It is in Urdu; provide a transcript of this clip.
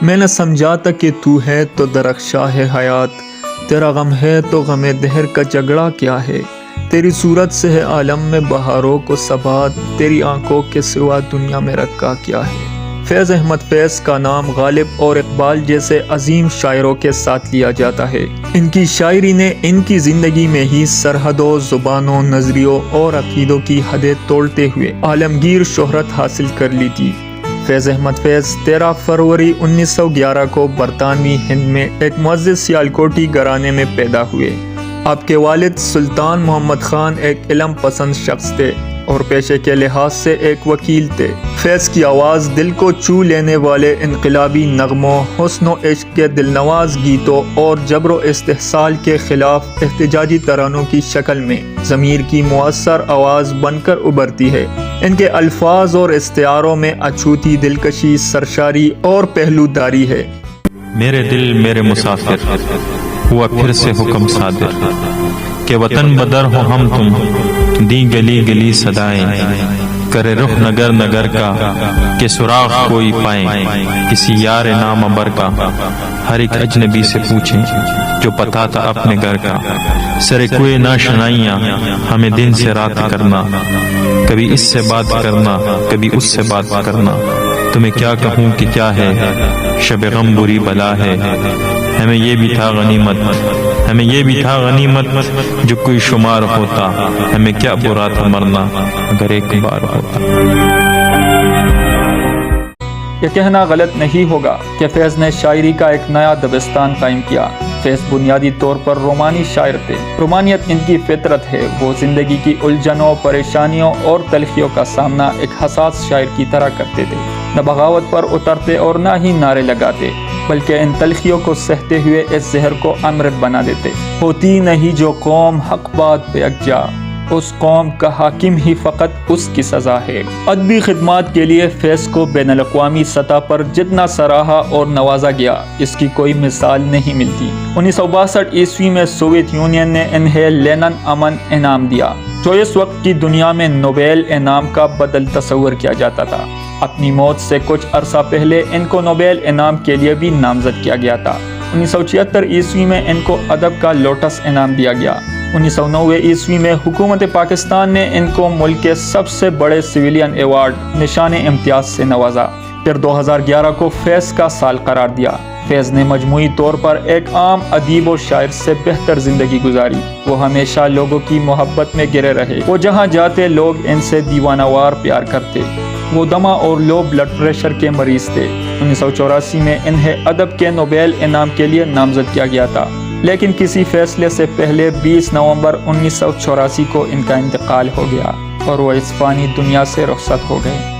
میں نے سمجھا تھا کہ تو ہے تو درخشاں ہے حیات، تیرا غم ہے تو غم دہر کا جھگڑا کیا ہے، تیری صورت سے ہے عالم میں بہاروں کو ثبات، تیری آنکھوں کے سوا دنیا میں رکھا کیا ہے۔ فیض احمد فیض کا نام غالب اور اقبال جیسے عظیم شاعروں کے ساتھ لیا جاتا ہے۔ ان کی شاعری نے ان کی زندگی میں ہی سرحدوں، زبانوں، نظریوں اور عقیدوں کی حدیں توڑتے ہوئے عالمگیر شہرت حاصل کر لی تھی۔ فیض احمد فیض 13 فروری 1911 کو برطانوی ہند میں ایک معزز سیالکوٹی گھرانے میں پیدا ہوئے۔ آپ کے والد سلطان محمد خان ایک علم پسند شخص تھے اور پیشے کے لحاظ سے ایک وکیل تھے۔ فیض کی آواز دل کو چھو لینے والے انقلابی نغموں، حسن و عشق کے دلنواز گیتوں اور جبر و استحصال کے خلاف احتجاجی ترانوں کی شکل میں ضمیر کی مؤثر آواز بن کر ابھرتی ہے۔ ان کے الفاظ اور استعاروں میں اچھوتی دلکشی، سرشاری اور پہلوداری ہے۔ میرے دل میرے مسافر، ہوا پھر سے حکم صادر، کہ وطن بدر ہو ہم تم، دی گلی گلی صدائیں، کرے رخ نگر نگر کا، کہ سراغ کوئی پائیں، کسی یار نامبر کا، ہر ایک اجنبی سے پوچھیں جو پتہ تھا اپنے گھر کا، سرے کوئے ناشنائیاں ہمیں دن سے رات کرنا، کبھی اس سے بات کرنا کبھی اس سے بات کرنا، تمہیں کیا کہوں کہ کیا ہے، شب غم بری بلا ہے، ہمیں یہ بھی تھا غنیمت، ہمیں یہ بھی تھا غنیمت، جو کوئی شمار ہوتا، ہمیں کیا برا تھا مرنا اگر ایک بار ہوتا۔ یہ کہنا غلط نہیں ہوگا کہ فیض نے شاعری کا ایک نیا دبستان قائم کیا۔ فیض بنیادی طور پر رومانی شاعر تھے۔ رومانیت ان کی فطرت ہے۔ وہ زندگی کی الجھنوں، پریشانیوں اور تلخیوں کا سامنا ایک حساس شاعر کی طرح کرتے تھے۔ نہ بغاوت پر اترتے اور نہ ہی نعرے لگاتے، بلکہ ان تلخیوں کو سہتے ہوئے اس زہر کو امرت بنا دیتے۔ ہوتی نہیں جو قوم حق بات پہ یکجا، اس قوم کا حاکم ہی فقط اس کی سزا ہے۔ ادبی خدمات کے لیے فیض کو بین الاقوامی سطح پر جتنا سراہا اور نوازا گیا، اس کی کوئی مثال نہیں ملتی۔ 1962 عیسوی میں سوویت یونین نے انہیں لینن امن انعام دیا، جو اس وقت کی دنیا میں نوبیل انعام کا بدل تصور کیا جاتا تھا۔ اپنی موت سے کچھ عرصہ پہلے ان کو نوبیل انعام کے لیے بھی نامزد کیا گیا تھا۔ 1976 عیسوی میں ان کو ادب کا لوٹس انعام دیا گیا۔ 1990 عیسوی میں حکومت پاکستان نے ان کو ملک کے سب سے بڑے سویلین ایوارڈ نشان امتیاز سے نوازا۔ پھر 2011 کو فیض کا سال قرار دیا۔ فیض نے مجموعی طور پر ایک عام ادیب و شاعر سے بہتر زندگی گزاری۔ وہ ہمیشہ لوگوں کی محبت میں گرے رہے۔ وہ جہاں جاتے لوگ ان سے دیوانہ وار پیار کرتے۔ وہ دمہ اور لو بلڈ پریشر کے مریض تھے۔ 1984 میں انہیں ادب کے نوبیل انعام کے لیے نامزد کیا گیا تھا، لیکن کسی فیصلے سے پہلے 20 نومبر 1984 کو ان کا انتقال ہو گیا اور وہ اس فانی دنیا سے رخصت ہو گئے۔